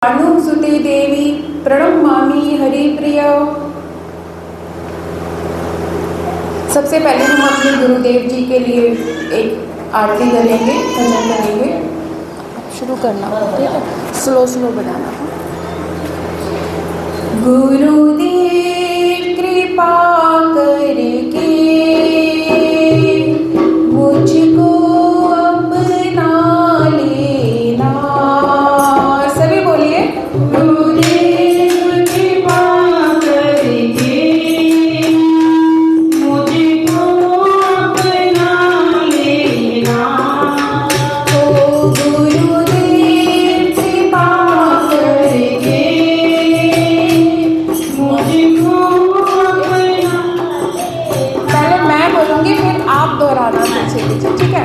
सुते देवी प्रणमामि हरिप्रिय। सबसे पहले हम अपने गुरुदेव जी के लिए एक आरती करेंगे, भजन करेंगे। शुरू करना, ठीक है? स्लो स्लो बनाना। गुरुदेव कृपा करके मुझको अपना लेना। सभी बोलिए, गुरुदेव कृपा करके मुझको अपना लेना। ओ गुरुदेव कृपा करके मुझको अपना। पहले मैं बोलूँगी, फिर आप दोहराना पीछे पीछे, ठीक है?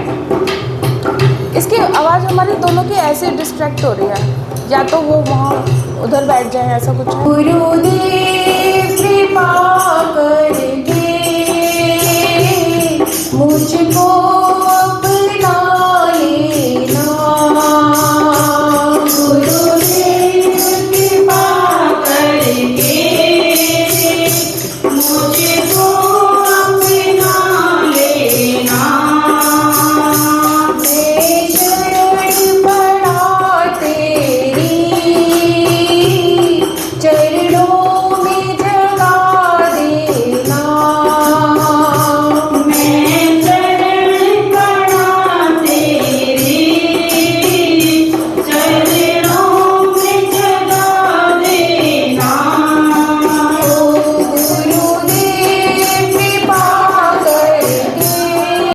इसकी आवाज़ हमारे दोनों की ऐसे डिस्ट्रैक्ट हो रही है, या तो वो वहाँ उधर बैठ जाए, ऐसा कुछ है। गुरुदेव कृपा करके मुझको